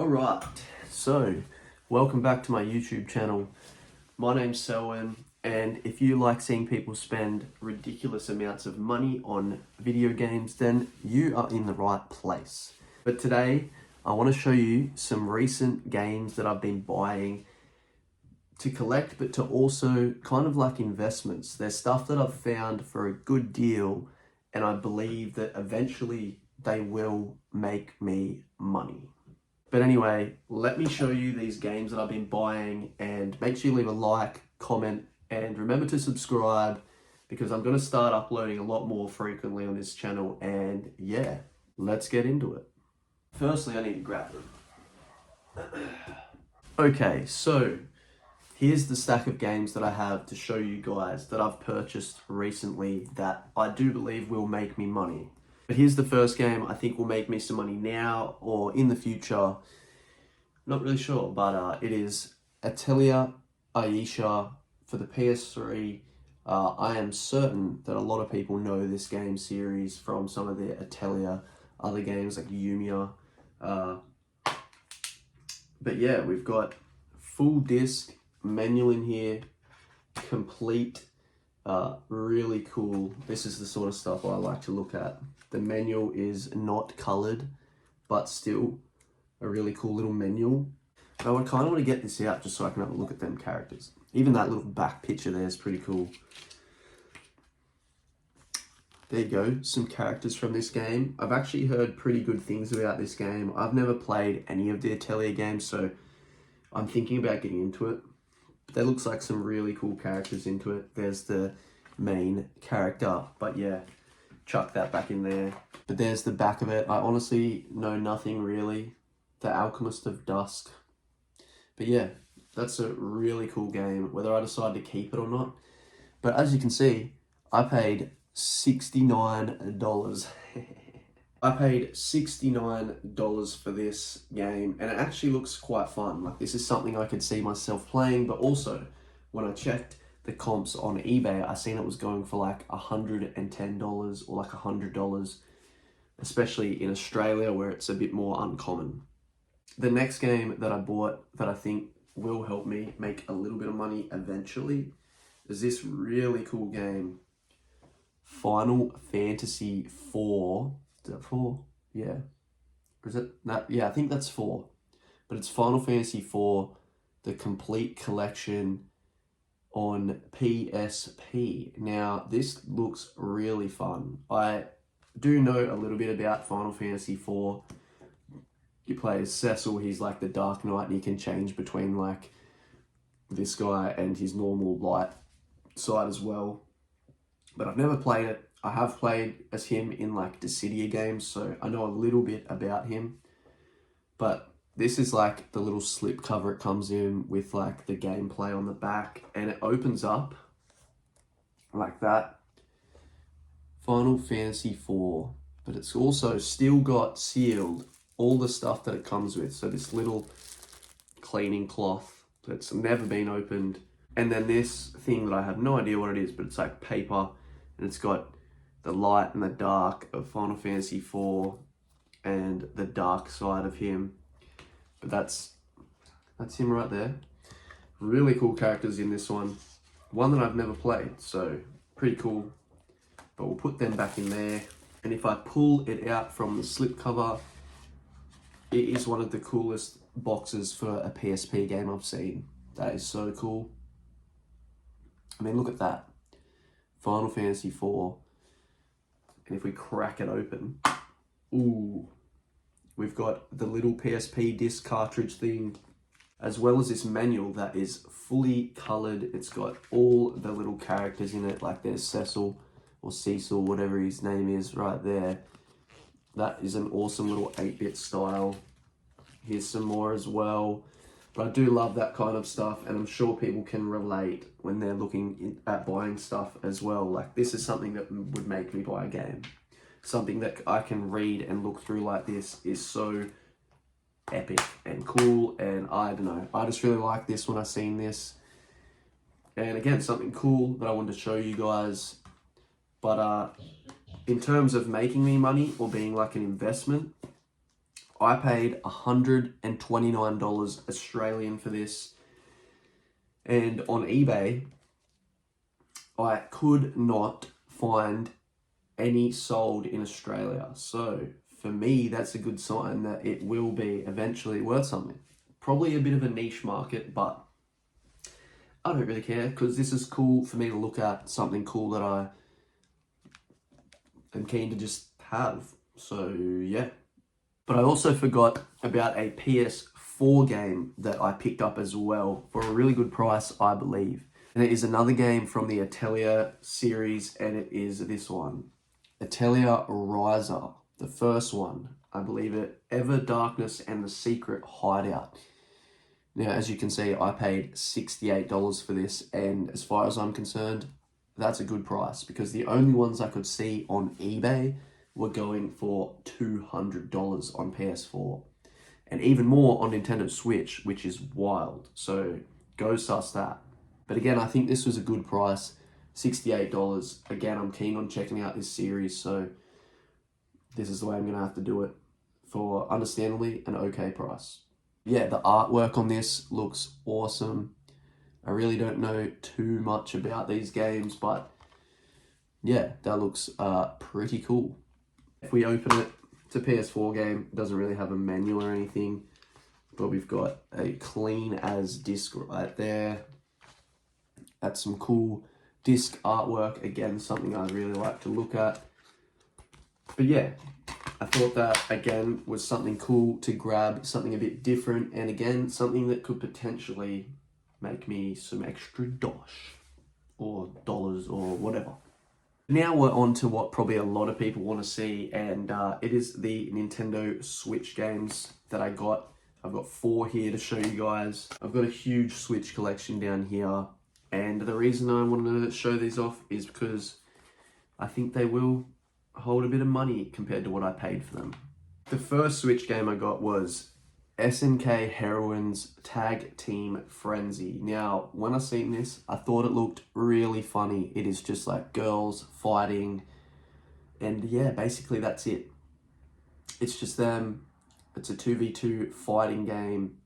Alright, so welcome back to my YouTube channel. My name's Selwyn, and if you like seeing people spend ridiculous amounts of money on video games, then you are in the right place. But today, I want to show you some recent games that I've been buying to collect, but to also kind of like investments. There's stuff that I've found for a good deal, and I believe that eventually they will make me money. But anyway, let me show you these games that I've been buying, and make sure you leave a like, comment, and remember to subscribe because I'm going to start uploading a lot more frequently on this channel. And yeah, let's get into it. Firstly, I need to grab them. Okay, so here's the stack of games that I have to show you guys that I've purchased recently that I do believe will make me money. But here's the first game I think will make me some money now or in the future. Not really sure, but it is Atelier Ayesha for the PS3. I am certain that a lot of people know this game series from some of the Atelier other games like Yumia. But yeah, we've got full disc menu in here, complete, really cool. This is the sort of stuff I like to look at. The menu is not colored, but still a really cool little menu. I kind of want to get this out just so I can have a look at them characters. Even that little back picture there is pretty cool. There you go, some characters from this game. I've actually heard pretty good things about this game. I've never played any of the Atelier games, so I'm thinking about getting into it. But there looks like some really cool characters into it. There's the main character, but yeah, chuck that back in there. But there's the back of it. I honestly know nothing really. The Alchemist of Dusk. But yeah, that's a really cool game, whether I decide to keep it or not. But as you can see, I paid $69. I paid $69 for this game, and it actually looks quite fun. Like, this is something I could see myself playing, but also when I checked the comps on eBay, I seen it was going for like $110 or like $100, especially in Australia where it's a bit more uncommon. The next game that I bought that I think will help me make a little bit of money eventually is this really cool game, Final Fantasy 4. Is that 4? Yeah. Or is it? No, yeah, I think that's 4. But it's Final Fantasy 4, the complete collection on PSP. Now, this looks really fun. I do know a little bit about Final Fantasy 4. You play as Cecil, he's like the Dark Knight, and he can change between like this guy and his normal light side as well. But I've never played it. I have played as him in like Disgaea games, so I know a little bit about him. But this is like the little slip cover it comes in with like the gameplay on the back, and it opens up like that. Final Fantasy 4, but it's also still got sealed all the stuff that it comes with. So this little cleaning cloth that's never been opened. And then this thing that I have no idea what it is, but it's like paper, and it's got the light and the dark of Final Fantasy 4 and the dark side of him. But that's him right there. Really cool characters in this one. One that I've never played, so pretty cool. But we'll put them back in there. And if I pull it out from the slipcover, it is one of the coolest boxes for a PSP game I've seen. That is so cool. I mean, look at that. Final Fantasy 4. And if we crack it open, ooh, we've got the little PSP disc cartridge thing, as well as this manual that is fully colored. It's got all the little characters in it, like there's Cecil or Cecil, whatever his name is right there. That is an awesome little 8-bit style. Here's some more as well. But I do love that kind of stuff, and I'm sure people can relate when they're looking at buying stuff as well. Like, this is something that would make me buy a game. Something that I can read and look through like this is so epic and cool, and I don't know. I just really like this when I seen this. And again, something cool that I wanted to show you guys. But in terms of making me money or being like an investment, I paid $129 Australian for this. And on eBay, I could not find any sold in Australia. So for me, that's a good sign that it will be eventually worth something. Probably a bit of a niche market, but I don't really care because this is cool for me to look at, something cool that I am keen to just have. So yeah. But I also forgot about a PS4 game that I picked up as well for a really good price, I believe. And it is another game from the Atelier series, and it is this one. Atelier Ryza, the first one, I believe it, Ever Darkness and the Secret Hideout. Now, as you can see, I paid $68 for this, and as far as I'm concerned, that's a good price because the only ones I could see on eBay were going for $200 on PS4, and even more on Nintendo Switch, which is wild. So go sus that. But again, I think this was a good price, $68. Again, I'm keen on checking out this series, so this is the way I'm going to have to do it for, understandably, an okay price. Yeah, the artwork on this looks awesome. I really don't know too much about these games, but yeah, that looks pretty cool. If we open it, it's a PS4 game. It doesn't really have a menu or anything, but we've got a clean as disc right there. That's some cool disc artwork. Again, something I really like to look at. But yeah, I thought that, again, was something cool to grab, something a bit different, and again, something that could potentially make me some extra dosh, or dollars, or whatever. Now we're on to what probably a lot of people want to see, and it is the Nintendo Switch games that I got. I've got 4 here to show you guys. I've got a huge Switch collection down here, and the reason I wanted to show these off is because I think they will hold a bit of money compared to what I paid for them. The first Switch game I got was SNK Heroines Tag Team Frenzy. Now, when I seen this, I thought it looked really funny. It is just like girls fighting, and yeah, basically that's it. It's just them. It's a 2v2 fighting game,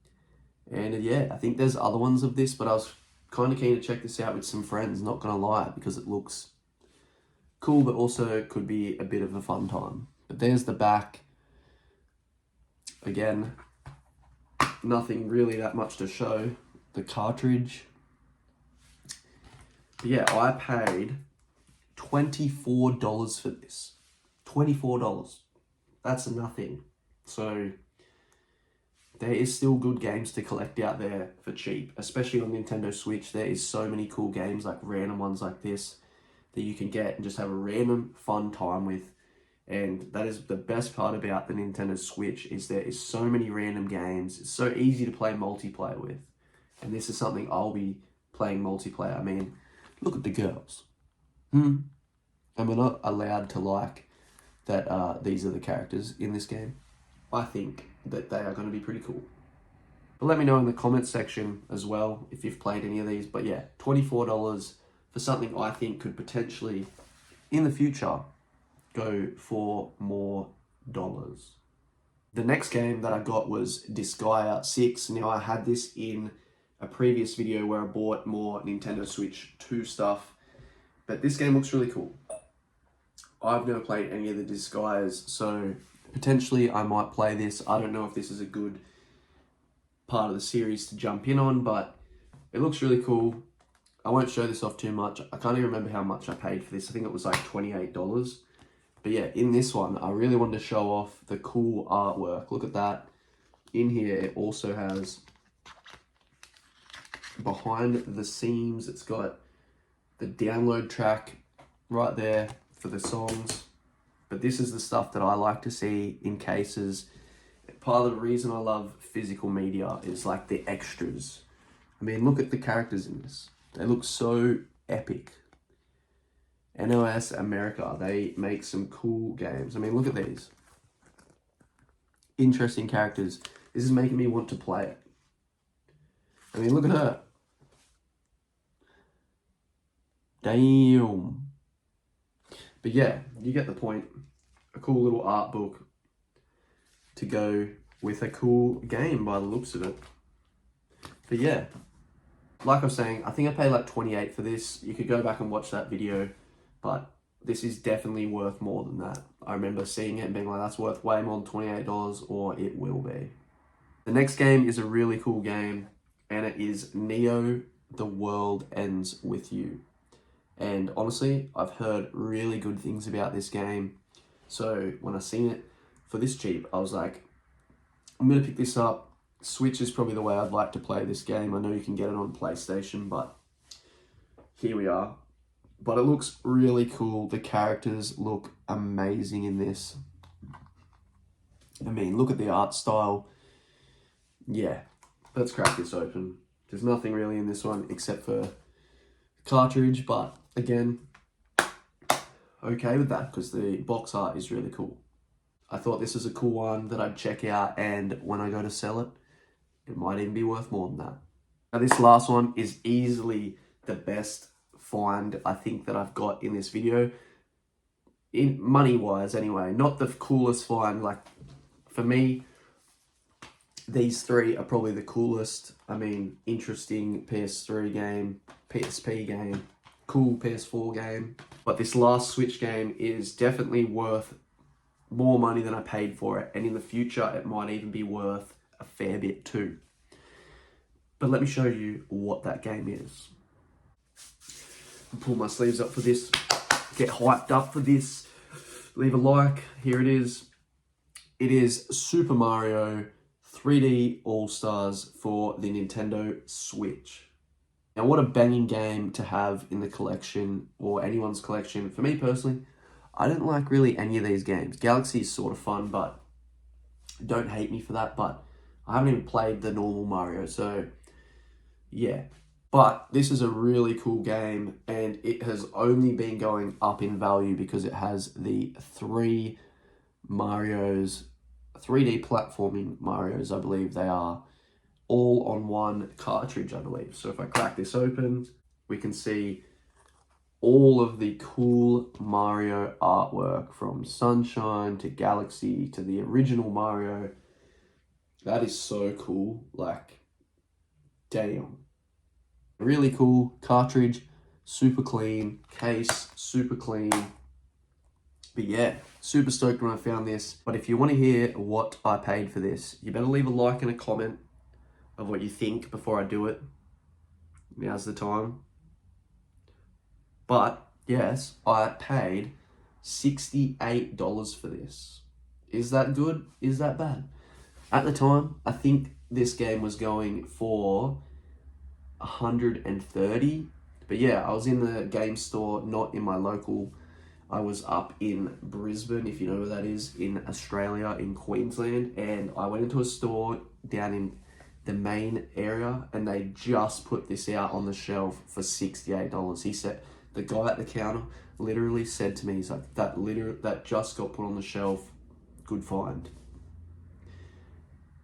and yeah, I think there's other ones of this, but I was kind of keen to check this out with some friends, not gonna lie, because it looks cool, but also could be a bit of a fun time. But there's the back. Again, nothing really that much to show. The cartridge. But yeah, I paid $24 for this. $24. That's nothing. So there is still good games to collect out there for cheap, especially on Nintendo Switch. There is so many cool games, like random ones like this, that you can get and just have a random fun time with. And that is the best part about the Nintendo Switch, is there is so many random games. It's so easy to play multiplayer with. And this is something I'll be playing multiplayer. I mean, look at the girls. And we're not allowed to like that these are the characters in this game. I think that they are going to be pretty cool. But let me know in the comments section as well if you've played any of these. But yeah, $24 for something I think could potentially, in the future, go for more dollars. The next game that I got was Disgaea 6. Now, I had this in a previous video where I bought more Nintendo Switch 2 stuff, but this game looks really cool. I've never played any of the Disgaeas, so potentially I might play this. I don't know if this is a good part of the series to jump in on, but it looks really cool. I won't show this off too much. I can't even remember how much I paid for this. I think it was like $28. But yeah, in this one, I really wanted to show off the cool artwork. Look at that. In here, it also has, behind the scenes, it's got the download track right there for the songs. But this is the stuff that I like to see in cases. Part of the reason I love physical media is like the extras. I mean, look at the characters in this. They look so epic. NOS America, they make some cool games. I mean, look at these. Interesting characters. This is making me want to play it. I mean, look at her. Damn. But yeah, you get the point. A cool little art book to go with a cool game by the looks of it. But yeah, like I was saying, I think I paid like 28 for this. You could go back and watch that video, but this is definitely worth more than that. I remember seeing it and being like, that's worth way more than $28, or it will be. The next game is a really cool game, and it is Neo, The World Ends With You. And honestly, I've heard really good things about this game. So when I seen it for this cheap, I was like, I'm going to pick this up. Switch is probably the way I'd like to play this game. I know you can get it on PlayStation, but here we are. But it looks really cool. The characters look amazing in this. I mean, look at the art style. Yeah, let's crack this open. There's nothing really in this one except for cartridge, but again, okay with that because the box art is really cool. I thought this was a cool one that I'd check out, and when I go to sell it, it might even be worth more than that. Now this last one is easily the best find I think that I've got in this video. In money-wise anyway, not the coolest find. Like, for me, these three are probably the coolest. I mean, interesting PS3 game, PSP game, cool PS4 game. But this last Switch game is definitely worth more money than I paid for it. And in the future, it might even be worth a fair bit too. But let me show you what that game is. Pull my sleeves up for this. Get hyped up for this. Leave a like. Here it is. It is Super Mario 3D All-Stars for the Nintendo Switch. Now, what a banging game to have in the collection, or anyone's collection. For me personally, I don't like really any of these games. Galaxy is sort of fun, but don't hate me for that. But I haven't even played the normal Mario, so yeah. But this is a really cool game, and it has only been going up in value because it has the three Marios, 3D platforming Marios, I believe they are, all on one cartridge, I believe. So if I crack this open, we can see all of the cool Mario artwork, from Sunshine to Galaxy to the original Mario. That is so cool. Like, damn. Really cool cartridge, super clean, case, super clean. But yeah, super stoked when I found this. But if you want to hear what I paid for this, you better leave a like and a comment of what you think before I do it. Now's the time. But yes, I paid $68 for this. Is that good? Is that bad? At the time, I think this game was going for 130. But yeah, I was in the game store, not in my local. I was up in Brisbane, if you know where that is, in Australia, in Queensland, and I went into a store down in the main area, and they just put this out on the shelf for $68. He said, the guy at the counter literally said to me, he's like, that just got put on the shelf, good find.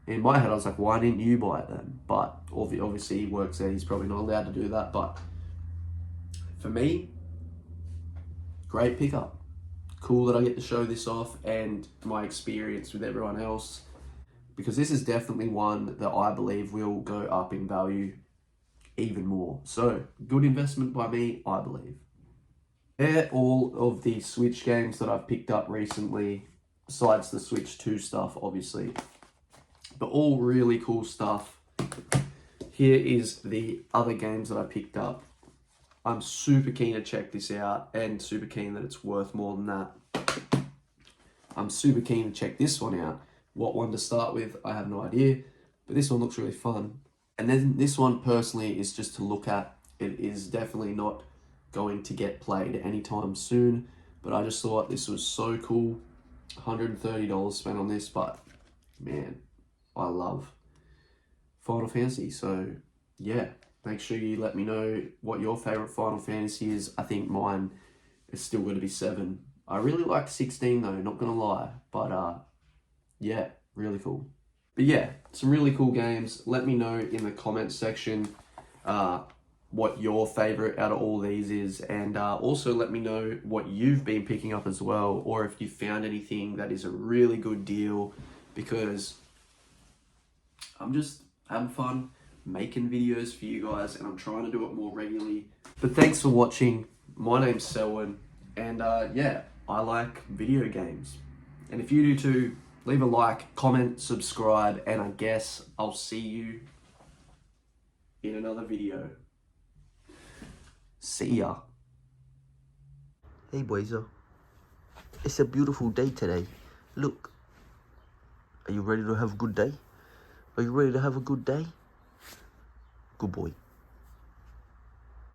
In my head, I was like, why didn't you buy it then? But obviously he works there, he's probably not allowed to do that. But for me, great pickup. Cool that I get to show this off, and my experience with everyone else, because this is definitely one that I believe will go up in value even more. So, good investment by me, I believe. They're all of the Switch games that I've picked up recently, besides the Switch 2 stuff, obviously. But all really cool stuff. Here is the other games that I picked up. I'm super keen to check this out, and super keen that it's worth more than that. I'm super keen to check this one out. What one to start with, I have no idea, but this one looks really fun. And then this one personally is just to look at. It is definitely not going to get played anytime soon, but I just thought this was so cool. $130 spent on this, but man, I love Final Fantasy. So yeah, make sure you let me know what your favorite Final Fantasy is. I think mine is still going to be 7. I really like 16 though, not gonna lie, but yeah, really cool. But yeah, some really cool games. Let me know in the comments section what your favorite out of all these is, and also let me know what you've been picking up as well, or if you found anything that is a really good deal, because I'm just having fun making videos for you guys, and I'm trying to do it more regularly. But thanks for watching. My name's Selwyn, and yeah, I like video games. And if you do too, leave a like, comment, subscribe, and I guess I'll see you in another video. See ya. Hey boys, it's a beautiful day today. Look, are you ready to have a good day? Are you ready to have a good day? Good boy.